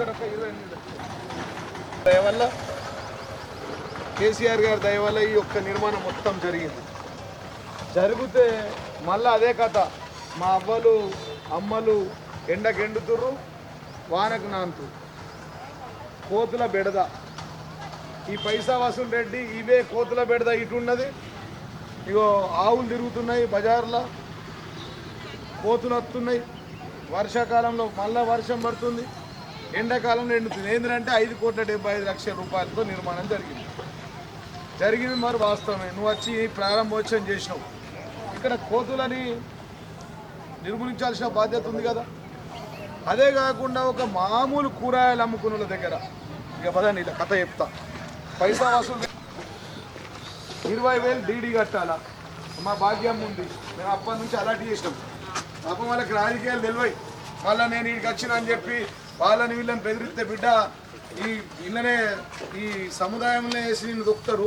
ఇక్కడ ఒక 28 దయవల్ల కేసీఆర్ గారి దయవల్ల ఈ యొక్క నిర్మాణం మొత్తం జరిగింది. జరిగితే మళ్ళీ అదే కథ, మా అవ్వలు అమ్మలు ఎండకెండుతుర్రు, వానకు నాంతు, కోతుల బెడద. ఈ పైసా వసూలు రెడ్డి ఇవే కోతుల బెడద ఇటు ఉన్నది. ఇగో ఆవులు తిరుగుతున్నాయి బజార్లో, కోతులు వస్తున్నాయి. వర్షాకాలంలో మళ్ళా వర్షం పడుతుంది, ఎండాకాలంలో ఎండుతుంది. ఏంటంటే 5,75,00,000 రూపాయలతో నిర్మాణం జరిగింది. మరి వాస్తవమే, నువ్వు వచ్చి ప్రారంభోత్సవం చేసినావు. ఇక్కడ కోతులని నిర్మూలించాల్సిన బాధ్యత ఉంది కదా. అదే కాకుండా ఒక మామూలు కూరగాయలు అమ్ముకున్న దగ్గర ఇక పదండి ఇలా కథ చెప్తా. పైసా వసూలు 20,000 డీడీ కట్టాలా. మా భాగ్యం ఉంది, మేము అప్పటి నుంచి అలాంటి చేసినాం. పాపం వాళ్ళకి రాజకీయాలు తెలివాయి. మళ్ళీ నేను వీడికి వచ్చిన అని చెప్పి వాళ్ళని వీళ్ళని బెదిరిస్తే బిడ్డ ఈ ఇళ్ళనే ఈ సముదాయంలో వేసి నేను దొక్కుతారు.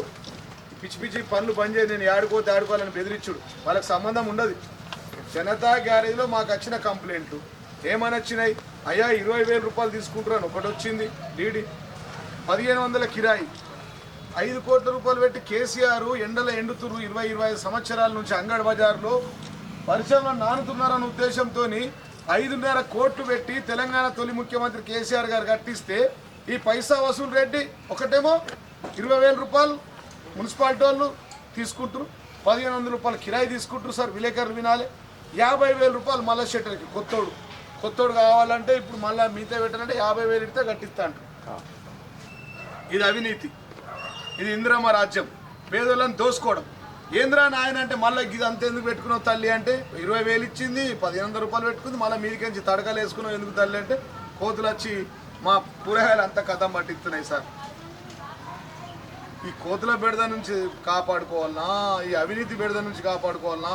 పిచ్చి పిచ్చి పనులు బంద్ చేసి నేను ఆడుకోవాలని బెదిరించుడు. వాళ్ళకి సంబంధం ఉండదు. జనతా గ్యారేజ్లో మాకు వచ్చిన కంప్లైంట్లు ఏమని వచ్చినాయి? అయ్యా 20,000 రూపాయలు తీసుకుంటున్నాను ఒకటి వచ్చింది డీడీ, 1,500 కిరాయి, 5 కోట్ల రూపాయలు పెట్టి కేసీఆర్ ఎండలో ఎండుతురు 20-25 సంవత్సరాల నుంచి అంగడి బజార్లో వర్షంలో నానుతున్నారన్న ఉద్దేశంతో 5.5 కోట్లు పెట్టి తెలంగాణ తొలి ముఖ్యమంత్రి కేసీఆర్ గారు కట్టిస్తే ఈ పైసా వసూలు రెడ్డి ఒకటేమో 20,000 రూపాయలు మున్సిపాలిటీ వాళ్ళు తీసుకుంటారు, 1,500 రూపాయలు కిరాయి తీసుకుంటారు. సార్ విలేకరులు వినాలి. 50,000 రూపాయలు మళ్ళా షెటర్కి కొత్తోడు కావాలంటే ఇప్పుడు మళ్ళీ మిగతా పెట్టాలంటే 50,000 ఇస్తే కట్టిస్తా అంటారు. ఇది అవినీతి, ఇది ఇందిరమ్మ రాజ్యం, పేదోళ్ళని దోసుకోవడం. ఏంద్రా నాయన అంటే మళ్ళీ ఇది అంత ఎందుకు పెట్టుకున్నావు తల్లి అంటే 20,000 ఇచ్చింది, 1,500 రూపాయలు పెట్టుకుంది, మళ్ళీ మీదికించి తడకలు వేసుకున్నావు ఎందుకు తల్లి అంటే కోతులు వచ్చి మా కూరగాయలు అంతా కథం పట్టిస్తున్నాయి. సార్ ఈ కోతుల బెడద నుంచి కాపాడుకోవాలన్నా, ఈ అవినీతి బెడద నుంచి కాపాడుకోవాలన్నా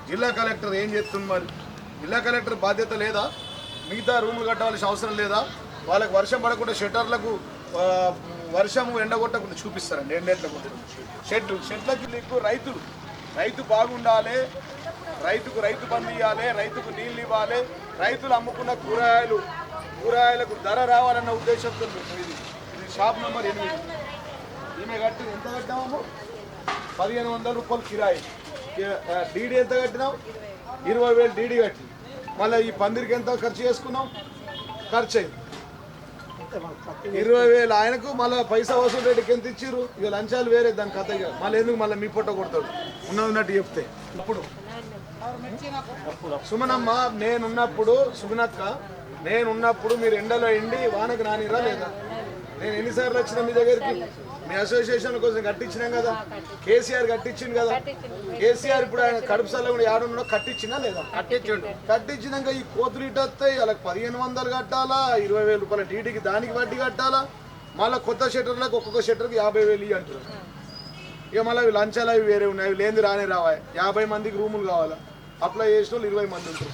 జిల్లా కలెక్టర్ ఏం చేస్తుంది? మరి జిల్లా కలెక్టర్ బాధ్యత లేదా? మిగతా రూములు కట్టవలసిన అవసరం లేదా? వాళ్ళకి వర్షం పడకుండా షెటర్లకు వర్షం ఎండగొట్టకుండా చూపిస్తారండి. ఎండేట్లకు షెడ్లకి నీకు రైతు బాగుండాలి, రైతు బంద్ ఇవ్వాలి, రైతుకు నీళ్ళు ఇవ్వాలి, రైతులు అమ్ముకున్న కూరగాయలకు ధర రావాలన్న ఉద్దేశంతో ఇది షాప్ నెంబర్ 8. ఈమె కట్టి ఎంత కట్టినాము? 1,500 రూపాయలు కిరాయి. డీడీ ఎంత కట్టినావు? 20,000 డీడీ కట్టి మళ్ళీ ఈ పందిరికి ఎంత ఖర్చు చేసుకున్నాం? ఖర్చు అయింది 20,000 ఆయనకు. మళ్ళీ పైసా వసూలు రేటుకి ఎంత ఇచ్చిర్రు? ఇక లంచాలు వేరే దాని కథ. ఇక మళ్ళీ ఎందుకు మళ్ళీ మీ పొట్ట కొడతాడు ఉన్నట్టు చెప్తే. అప్పుడు సుమనమ్మ సుమనక్క నేనున్నప్పుడు మీరు ఎండలో ఎండి వానకు నానిరా లేదా? నేను ఎన్నిసార్లు వచ్చినా మీ దగ్గరికి? మీ అసోసియేషన్ కోసం కట్టించినాం కదా, కేసీఆర్ కట్టించింది కదా. కేసీఆర్ ఇప్పుడు ఆయన కడుపు సల్ల కూడా ఏడున్నో కట్టించినా లేదా? కట్టించినాక ఈ కోతులు ఇటు వస్తాయి. వాళ్ళకి 1,500 కట్టాలా, 20,000 రూపాయల డీడీకి దానికి వడ్డీ కట్టాలా. మళ్ళీ కొత్త షెటర్లకు ఒక్కొక్క షెటర్కి 50,000 ఇవి అంటారు. ఇక మళ్ళీ అవి లంచాలు అవి వేరే ఉన్నాయి, అవి లేని రానే రావాలి. 50 మందికి రూములు కావాలా, అప్లై చేసిన వాళ్ళు 20 మంది ఉంటారు.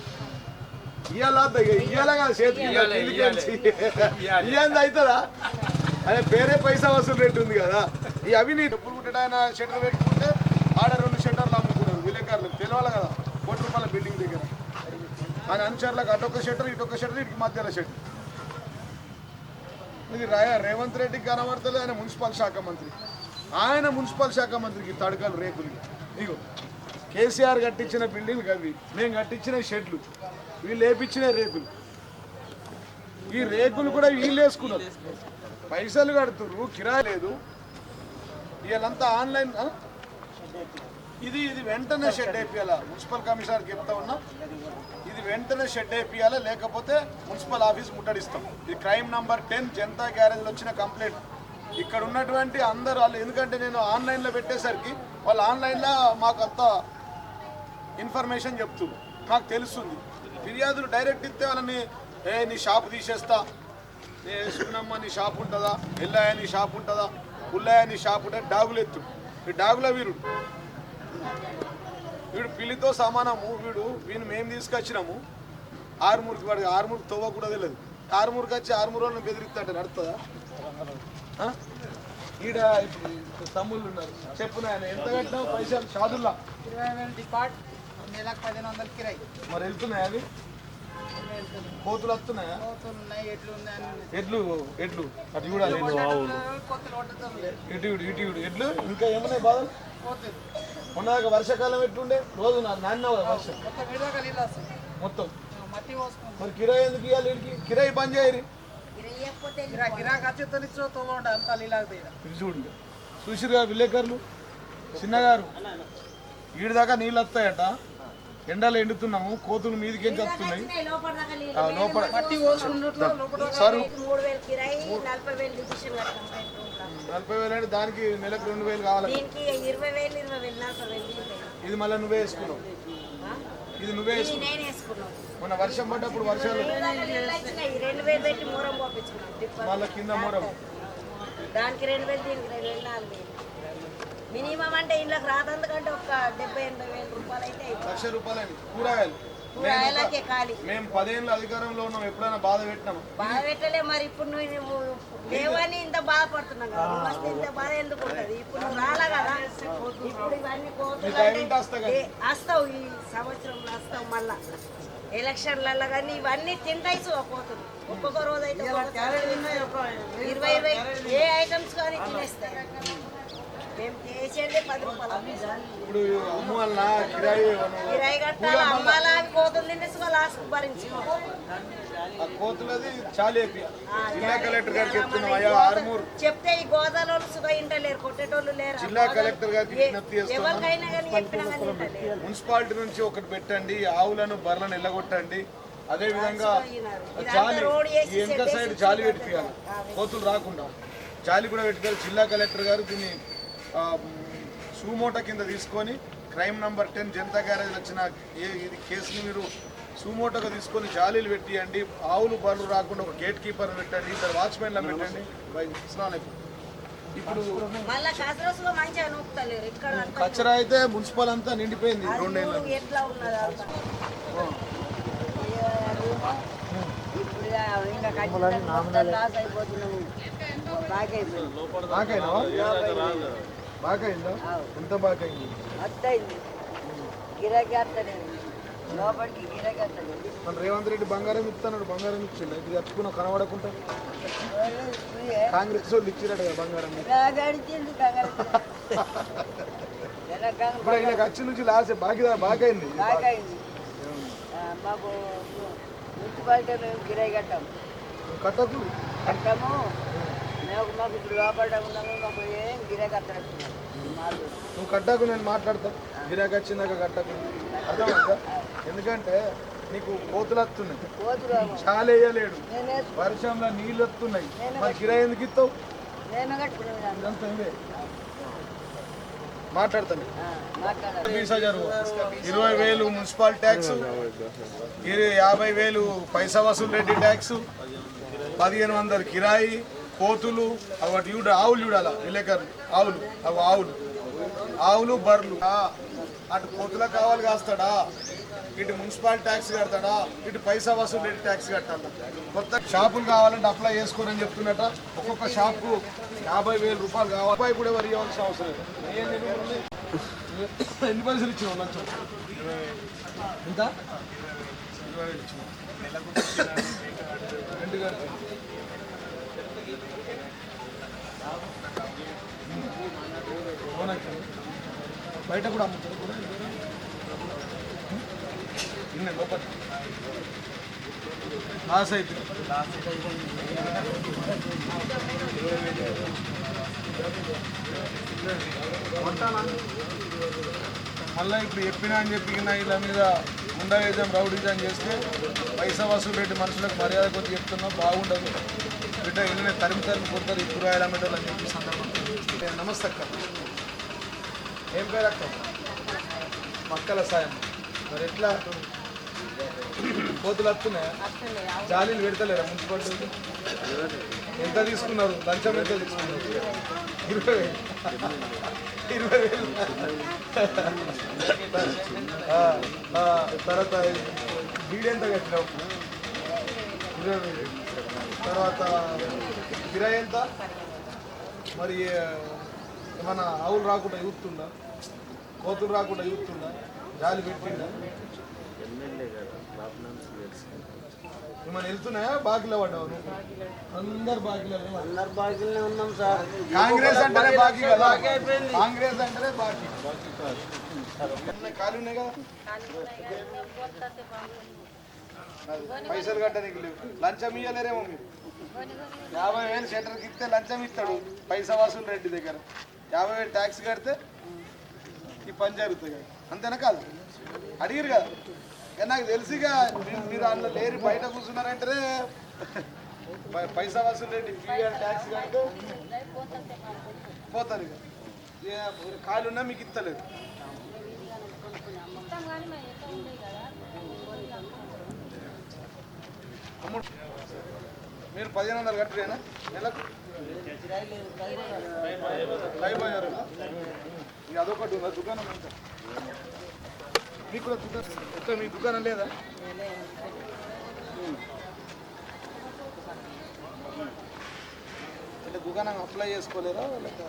ఇయ్యాలా కదా చేతికి ఇయ్యంది అవుతుందా? అదే పేరే పైసా వసూలు రేటు ఉంది కదా. ఈ అవినీతి డబ్బులు కుట్టడాయన షెటర్ పెట్టుకుంటే ఆడ 2 షెటర్లు అమ్ముకున్నారు విలేకరులకు తెలవాలి కదా. కోటి రూపాయల బిల్డింగ్ దగ్గర ఆయన అనుచరులకు అటొక షెటర్ ఇటొక షెటర్ ఇటు మధ్యలో షెటర్. ఇది రేవంత్ రెడ్డికి కనబడతలేదు. ఆయన మున్సిపల్ శాఖ మంత్రి, ఆయన మున్సిపల్ శాఖ మంత్రికి తడకలు రేకులు. ఇగో కేసీఆర్ కట్టించిన బిల్డింగ్లు అవి, మేము కట్టించిన షెడ్లు, వీళ్ళు వేపించిన రేకులు. ఈ రేకులు కూడా వీళ్ళు వేసుకున్నారు, పైసలు కడుతున్నారు, కిరాయి లేదు. వీళ్ళంతా ఆన్లైన్. ఇది వెంటనే షెడ్ వేపియాలా? మున్సిపల్ కమిషనర్కి చెప్తా ఉన్నా, ఇది వెంటనే షెడ్ వేపియాలా, లేకపోతే మున్సిపల్ ఆఫీస్ ముట్టడిస్తాం. ఇది క్రైమ్ నంబర్ 10 జనతా గ్యారేజ్లో వచ్చిన కంప్లైంట్. ఇక్కడ ఉన్నటువంటి అందరూ వాళ్ళు, ఎందుకంటే నేను ఆన్లైన్లో పెట్టేసరికి వాళ్ళు ఆన్లైన్లో మాకు అంత ఇన్ఫర్మేషన్ చెప్తున్నారు, మాకు తెలుస్తుంది. ఫిర్యాదులు డైరెక్ట్ ఇస్తే వాళ్ళని నీ షాపు తీసేస్తా, సునమ్మ నీ షాప్ ఉంటుందా, ఎల్లయ్య నీ షాప్ ఉంటుందా, పుల్లయ్య నీ షాప్ ఉంటుంది, డాగులు ఎత్తు. ఈ డాగుల వీడు పిల్లితో సమానము. వీడిని మేము తీసుకొచ్చినాము ఆరుమూరికి. వాడికి ఆరుమూరికి తవ్వ కూడా తెలియదు. ఆరుమూరికి వచ్చి ఆరుమూరు వాళ్ళని బెదిరిస్తాంటే నడుతుందా? ఈడ ఇప్పుడు తమ్ముళ్ళు ఉన్నారు, చెప్పు నాయన ఎంత కట్టినావు పైసలు? షాదుల్లా 20,000 డిపార్ట్, 1,15,00 కిరాయి. మరి వెళ్తున్నాయి అవి? కోతులు వస్తున్నాయా? ఎడ్లు ఎడ్లు అటు చూడాలి. ఇటు ఇటు ఎడ్లు ఇంకా ఏమన్నాయి బాధలు? మొన్నదాకా వర్షాకాలం ఎట్లుండే రోజు నాన్న వర్షం మొత్తం. మరి కిరాయి ఎందుకు ఇవ్వాలి? వీడికి కిరాయి బంద్ చేయరు. చూడు చూసిరుగా విలేకరులు చిన్నగారు ఈడి దాకా నీళ్ళు వస్తాయట. ఎండలు ఎండుతున్నాము, కోతులు మీదికి ఏం వస్తున్నాయి లోపల. సార్ 40,000 అంటే దానికి నెలకు 2,000 కావాలి. ఇది మళ్ళీ నువ్వే వేసుకున్నావు. ఇది నువ్వే వేసుకున్నావు. మన వర్షం పడ్డప్పుడు వర్షాలు మళ్ళీ కింద మూరం దానికి 2,000 దీనికి 2,000 మినిమం అంటే ఇళ్ళకి రాదందుకంటే ఒక 70,000-80,000 రూపాయలు అయితే ₹1,00,000 కూరగాయలు. మేము 10 ఏళ్ళ అధికారంలో ఉన్నాం, ఎప్పుడైనా బాధ పెట్టినాము? బాధ పెట్టలే. మరి ఇప్పుడు నువ్వు లేవని ఇంత బాధపడుతున్నావు కదా, వస్తే ఇంత బాధ ఎందుకు ఉంటుంది? ఇప్పుడు నువ్వు రాలా కదా, ఇప్పుడు ఇవన్నీ వస్తావు, ఈ సంవత్సరంలో వస్తావు. మళ్ళా ఎలక్షన్లలో కానీ ఇవన్నీ తింటాయి కోతులు. ఒక్కొక్క రోజు అయితే 20 ఏ ఐటమ్స్ కానీ తినేస్తాయి. మేము చేసేది 10 రూపాయలు. ఇప్పుడు అమ్మాలనా కిరాయి కట్టాలి, అమ్మాలా అని కోతులు తినేసి లాస్ట్ భరించుకోవాలి. జిల్లా కలెక్టర్ గారికి చెప్తున్నాం. చెప్తే ఈ గోదావరి సుగా ఇంటలేరు, కొట్టేటోళ్ళు లేరు. జిల్లా కలెక్టర్ గారికి ఎవరికైనా కానీ చెప్పినా కానీ ఇంటలేరు. మున్సిపాలిటీ నుంచి ఒకటి పెట్టండి, ఆవులను బర్రెలను ఎల్లగొట్టండి. అదే విధంగా జాలి వెనక సైడ్ జాలి పెట్టియాలి, కోతులు రాకుండా జాలి కూడా పెట్టాలి. జిల్లా కలెక్టర్ గారు దీన్ని సుమోటో కింద తీసుకొని క్రైమ్ నంబర్ 10 జనతా గ్యారేజ్ వచ్చిన ఇది కేసుని మీరు సుమోటోగా తీసుకొని జాలీలు పెట్టియండి. ఆవులు బర్రెలు రాకుండా ఒక గేట్ కీపర్ పెట్టండి, 2 వాచ్మెన్లు పెట్టండి. ఇప్పుడు కచరా అయితే మున్సిపల్ అంతా నిండిపోయింది. 2 ఏళ్ళు బాగైందా? ఎంత బాగైంది? మన రేవంత్ రెడ్డి బంగారం ఇస్తున్నాడు, బంగారం ఇచ్చిండు. ఇది కట్టుకున్నా కనబడకుండా కాంగ్రెస్ వాళ్ళు ఇచ్చినట్టు కదా బంగారం. ఇప్పుడు ఇలా ఖర్చు నుంచి లాస్ బాగైంది. కట్టకు కట్టము మాకు ఇప్పుడు లోపడ్డాము, మాకు ఏం గిరాకీ అత్తలేదు. నువ్వు కట్టకు, నేను మాట్లాడతా. గిరాకీ వచ్చిందాక కట్టకు, అర్థమవుతా? ఎందుకంటే నీకు కోతులు వస్తున్నాయి, చాలా వేయలేడు, వర్షంలో నీళ్ళు వస్తున్నాయి. మరి కిరాయి ఎందుకు ఇస్తావు? మాట్లాడతాను. 20,000 మున్సిపల్ ట్యాక్స్, 50,000 పైసా వసూలు రెడ్డి ట్యాక్స్, 1,500 కిరాయి, కోతులు, అవి ఆవులు చూడాలా విలేకరులు, ఆవులు అవి ఆవులు బర్రెలు. అటు కోతులకు కావాలి కాస్తాడా, ఇటు మున్సిపల్ ట్యాక్స్ కడతాడా, ఇటు పైసా వసూలు రెడ్డి ట్యాక్స్ కట్టాలి. కొత్త షాపులు కావాలంటే అప్లై చేసుకోరని చెప్తున్నట. ఒక్కొక్క షాప్కు 50,000 రూపాయలు కావాలి. రూపాయి కూడా వరి ఇవ్వాల్సిన అవసరం లేదు. ఎన్ని పైసలు ఇచ్చినావు? లంచం ఎంత? 20,000 ఇచ్చినావు. బయట కూడా అమ్ముతారు కూడా లోపల లాస్ అయిపోయింది. మళ్ళీ ఇప్పుడు చెప్పినా అని చెప్పి ఇలా మీద గుండాయిజం రౌడీజం చేస్తే పైసా వసూలు పెట్టి మనుషులకు మర్యాద కొద్ది చెప్తున్నాం, బాగుండదు. బిడ్డ ఇళ్ళనే తరిమి కొడతారు, ఇప్పుడు రాయలమెటోళ్ళు అని చెప్పి సందర్భం. నమస్తే అక్క, ఏం పేరు అక్క? మక్కల సాయం. మరి ఎట్లా కోతులు వస్తున్నాయా? జాలీలు పెడతలేరా మున్సిపాలిటీ? ఎంత తీసుకున్నారు? లంచం ఎంత తీసుకున్నారు? 20,000. తర్వాత బీడీ ఎంత కట్టినావు? 20,000. తర్వాత కిరాయి ఎంత? మరి ఏమన్నా ఆవులు రాకుండా యూతుందా? కోతులు రాకుండా యూతుందా? జాలి పెట్టిందా? మనం వెళ్తున్నాయా బాకీలో పడ్డావు అందరు బాకీలో ఉన్నాం సార్. కాంగ్రెస్ అంటేనే బాకీ కదా కాంగ్రెస్ అంటేనే బాకీ ఖాళీ ఉన్నాయి కదా పైసలు కట్టడానికి లేవు లంచం ఇయ్యలేరేమో మీరు 50,000 షట్టర్కి ఇస్తే లంచం ఇస్తాడు పైసా వసూలు రెడ్డి దగ్గర 50,000 ట్యాక్స్ కడితే ఈ పని జరుగుతుంది కదా అంతేనా కాదు అడిగారు కదా కానీ నాకు తెలిసిగా మీరు అందులో లేరు బయట కూర్చున్నారంటే పైసా వసూలు రెడ్డి ట్యాక్స్ కడితే పోతుంది ఖాళీ ఉన్నా మీకు ఇస్తలేదు మీరు 1,500 కట్టరేనా నెలకు అయిపోయారు ఇక అదొకటి ఉందా దుకాణం ఎంత మీకు కూడా దుకాణం మీ దుకాణం లేదా అంటే దుకాణం అప్లై చేసుకోలేరా లేక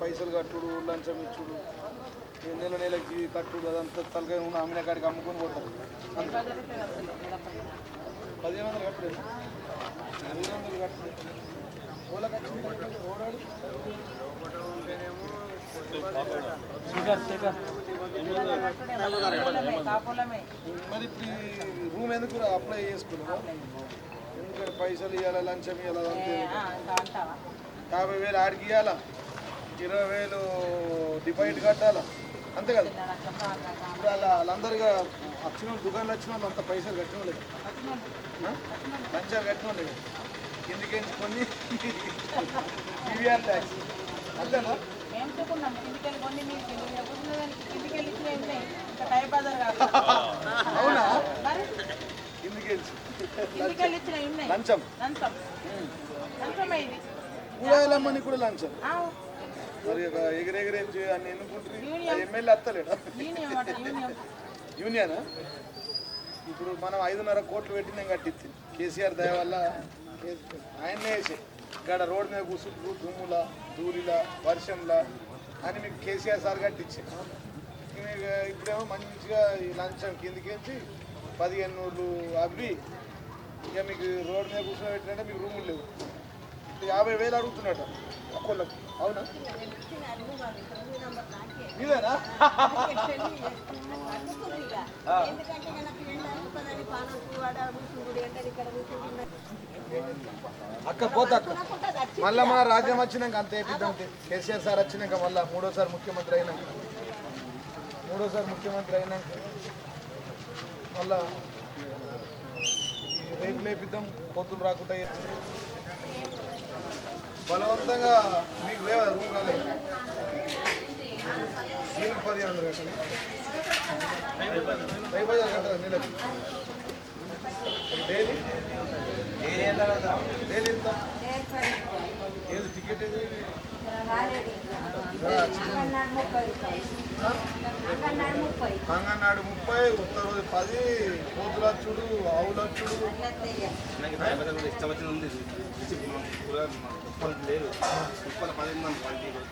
పైసలు కట్టుడు లంచం ఇచ్చుడు నెలకి కట్టుడు అదంతా తలకాయ ఉన్న అమ్మిన కాడికి అమ్ముకొని పోతారు అంత 1,500 కట్టలేదు 200 కట్టలేదు ఓలాకి వచ్చింది ఓడాడు మరి ఇప్పుడు రూమ్ ఎందుకు అప్లై చేసుకున్నావా ఎందుకంటే పైసలు ఇవ్వాలా లంచం ఇవ్వాలా 50,000 ఆడికి ఇవ్వాలా 20,000 డిపాజిట్ కట్టాలా అంతే కదా ఇప్పుడు వాళ్ళందరిగా వచ్చిన దుకాణాలు వచ్చిన వాళ్ళు అంత పైసలు కట్టిన లేదు లంచాలు కట్టిన లేదు కిందికి కొన్ని టీవీఆర్ ట్యాక్స్ అంతేనా అవునా కిందికి లంచం కూరగాయలమ్మని కూడా లంచం మరి ఎగిరెగిరే అన్ని ఎన్నుకుంటుంది ఎమ్మెల్యే వస్తలేడా యూనియనా ఇప్పుడు మనం 5.5 కోట్లు పెట్టి నేను కట్టించి కేసీఆర్ దయ వల్ల ఆయన్నే వేసే ఇక్కడ రోడ్ మీద కూర్చుంటూ దుమ్ముల దూరిలా వర్షంలా అని మీకు కేసీఆర్ సార్ కట్టించి ఇప్పుడేమో మంచిగా ఈ లంచం కిందికించి 15,000 అవి ఇక మీకు రోడ్ మీద కూర్చోబెట్టినట్టే మీకు రూములు లేవు 50,000 అడుగుతున్నట ఒక్కొక్కరికి అవునా ఇదేనా అక్క పోతా అక్క మళ్ళీ మన రాజ్యం వచ్చినాక అంత వేపిద్దాం కేసీఆర్ సార్ వచ్చినాక మళ్ళీ మూడోసారి ముఖ్యమంత్రి అయినాక మళ్ళా రేట్లు వేపిద్దాం కోతులు రాకుండా బలవంతంగా మీకు లేవా రూమ్ రాలేదు దీనికి 1,500 కట్టాలి 5,000 కట్టాలి నెలకి డైలీ ఎంత ఏది టికెట్ ఏది అంగన్నాడు 30 ఉత్తర 10 కోతులచ్చుడు ఆవులచ్చుడు లేరు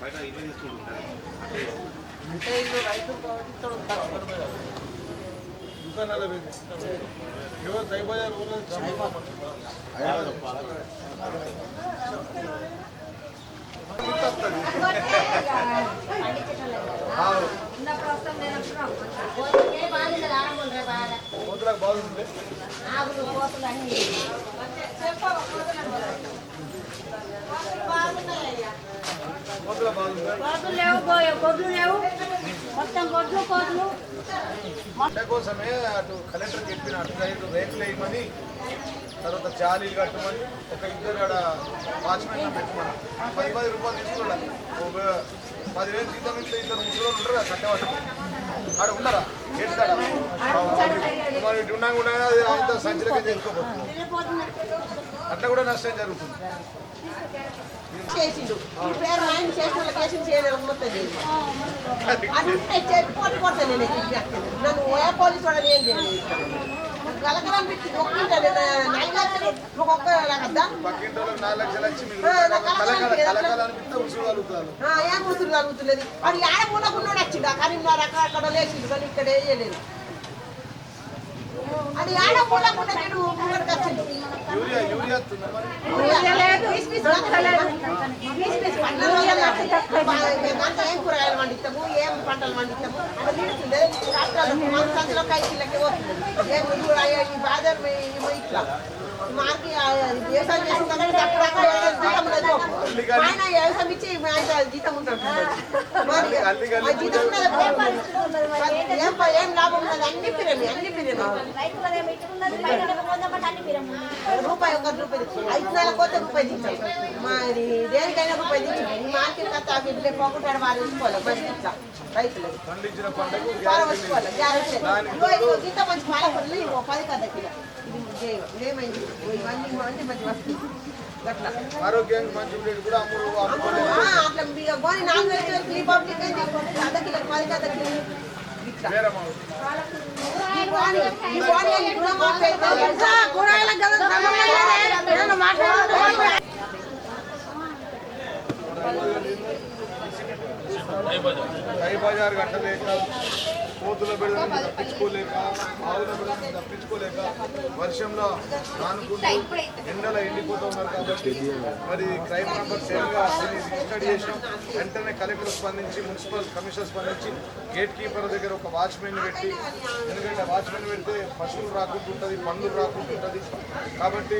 బయట ఇల్లు తీసుకుంటుంటారు దుకాణాల ఎవరు దైబజార్ కోతులకు బాగుంది కోసమే అటు కలెక్టర్ చెప్పిన అటు రేట్లు వేయమని తర్వాత జాలీలు కట్టమని ఒక ఇద్దరు ఆడ వాచ్మెన్ పెట్టమని 10 రూపాయలు తీసుకోవాలి 10,000 జీతం ఇంట్లో ఇద్దరు ముసలి ఉంటారు కదా కట్టేవాళ్ళు ఆడ ఉండరా గేట్ కాడ మరి ఇటు ఉన్నా కూడా అంత సంచలనం చేసుకోబోతుంది అట్లా కూడా నష్టం జరుగుతుంది చేసిండు ఈ పేరు ఆయన చేసిన కేసులు చేయలేకపోతుంది అంటే చెప్పి కొడతాను నేను నన్ను ఏ పోలీసు వాడని ఏం చేయలేదు కలకలం పెట్టి ఒక్కింటాను 4 లక్షలు ఒక్కొక్క కదా ఏం కూతురు కలుగుతున్నది అది ఆడ పూనకున్నాడు వచ్చిండు కరీంనగర్ అక్కడ లేచిండు కానీ ఇక్కడ వేయలేదు అది ఆడకూడకుండా నేను ముంగడికి వచ్చింది యూరియా వస్తుందా మరి? మేమంతా ఏం కూరగాయలు పండిస్తాము ఏం పంటలు పండిస్తాము అది నిడుతుంది మన సంచులో కైకిళ్ళకి పోతుంది ఈ బాధ ఇట్లా మాకి వ్యవసాయం చేసుకుంటాం అప్పుడక్కడ జీతం లేదు ఆయన వ్యవసాయం ఇచ్చి ఆయన జీతం ఉంటాడు మరి ఆ జీతం ఏం లాభం ఉన్నది అన్ని పిరమి రూపాయి 1 రూపాయి 5 నెలల కొత్త రూపాయి తీస్తాం మరి దేనికైనా రూపాయి తీస్తాం ఈ మార్కెట్ కథ వీటిలో పోకుండా వాళ్ళు ఉంచుకోవాలి మంచి ఇట్లా రైతులు పండించిన పంటకు ఉంచుకోవాలి గ్యారెంటీ ఇంత మంచి పాలపల్లి 10 కథ కిలో ఏమైంది ఇవన్నీ మంచి మంచి వస్తుంది అట్లా ఆరోగ్యానికి మంచి ఉండేది కూడా అట్లా పోనీ 4 వేలు ఈ పబ్లిక్ అయితే అర్ధ కిలో 10 కథ కిలో కై బజార్ కట్టలేక కోతుల బిడ్డలను తప్పించుకోలేక ఆవుల బిడ్డలను తప్పించుకోలేక వర్షంలో నానుకుంటూ ఎండలో ఎండిపోతూ ఉన్నారు కాబట్టి మరి క్రైమ్ నెంబర్ 7గా దీన్ని రిజిస్టర్ చేసాం. వెంటనే కలెక్టర్ స్పందించి మున్సిపల్ కమిషనర్ స్పందించి గేట్ కీపర్ దగ్గర ఒక వాచ్మెన్ పెట్టి, ఎందుకంటే వాచ్మెన్ పెడితే పశువులు రాకుంటుంటుంది, పండ్లు రాకుంటుంటుంది కాబట్టి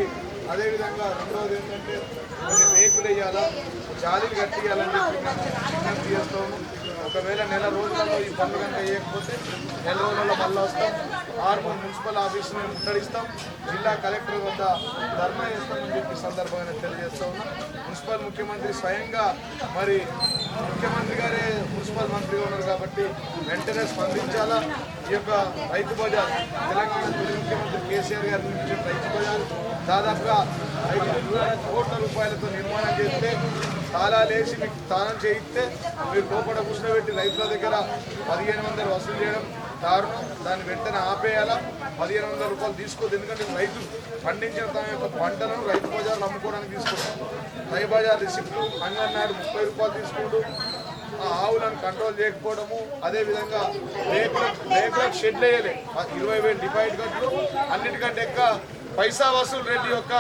అదేవిధంగా రెండవది ఏంటంటే కొన్ని రేకులు వేయాలా, జాలీలు కట్టియాలని చెప్పి మేము విజ్ఞప్తి చేస్తాము. ఒకవేళ నెల రోజులలో ఈ పనులు కనుక వేయకపోతే నెల రోజులలో మళ్ళీ వస్తాం. ఆర్మూర్ మున్సిపల్ ఆఫీస్ని ముట్టడిస్తాం, జిల్లా కలెక్టర్ వద్ద ధర్నా చేస్తామని చెప్పి సందర్భంగా తెలియజేస్తూ ఉన్నాం. మున్సిపల్ ముఖ్యమంత్రి స్వయంగా మరి ముఖ్యమంత్రి గారే మున్సిపల్ మంత్రిగా ఉన్నారు కాబట్టి వెంటనే స్పందించాలా. ఈ యొక్క రైతు బజార్ తెలంగాణ తొలి ముఖ్యమంత్రి కేసీఆర్ గారి నుంచి రైతు బజార్ దాదాపుగా 500 కోట్ల రూపాయలతో నిర్మాణం చేస్తే తాళాలేసి మీకు స్నానం చేయిస్తే మీరు లోపల కూర్చోబెట్టి రైతుల దగ్గర 1500 వసూలు చేయడం దారుణం. దాన్ని వెంటనే ఆపేయాలా. 1500 రూపాయలు తీసుకోవద్దు, ఎందుకంటే రైతులు పండించిన తమ యొక్క పంటలను రైతు బజార్లు అమ్ముకోవడానికి తీసుకుంటారు. రైతు బజార్ రిసిప్ట్లు అంగన్వాడు 30 రూపాయలు తీసుకుంటూ ఆవులను కంట్రోల్ చేయకపోవడము, అదేవిధంగా రేకులకు షెడ్లు వేయలే 20,000 డిపాజిట్ కట్లు, అన్నిటికంటే ఎక్కువ పైసా వసూలు రెడ్డి యొక్క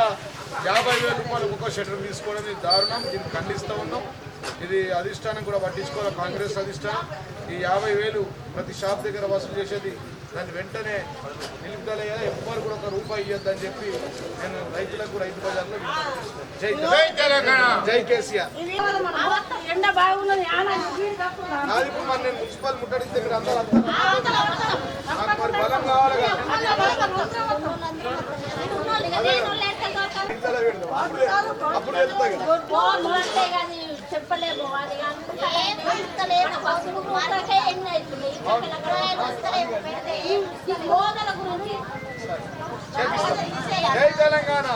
50,000 రూపాయలు ఒక్కొక్క షెటర్ తీసుకోవడం ఇది దారుణం. దీన్ని ఖండిస్తూ ఉన్నాం. ఇది అధిష్టానం కూడా పట్టించుకోవాలి, కాంగ్రెస్ అధిష్టానం. ఈ 50,000 ప్రతి షాప్ దగ్గర వసూలు చేసేది దాన్ని వెంటనే నిలుపుదల ఎవ్వరు కూడా 1 రూపాయి ఇవ్వద్దని చెప్పి నేను రైతులకు రైతు బజార్లో జై తెలంగాణ, జై కేసీఆర్. ఎండ బాగున్నది నాది ఇప్పుడు మరి నేను మున్సిపల్ ముట్టడిస్తే మీరు అందరూ నాకు మరి బలం కావాలి కదా. అప్పుడు వెళ్తాయి చెప్పలేము అది జై తెలంగాణ.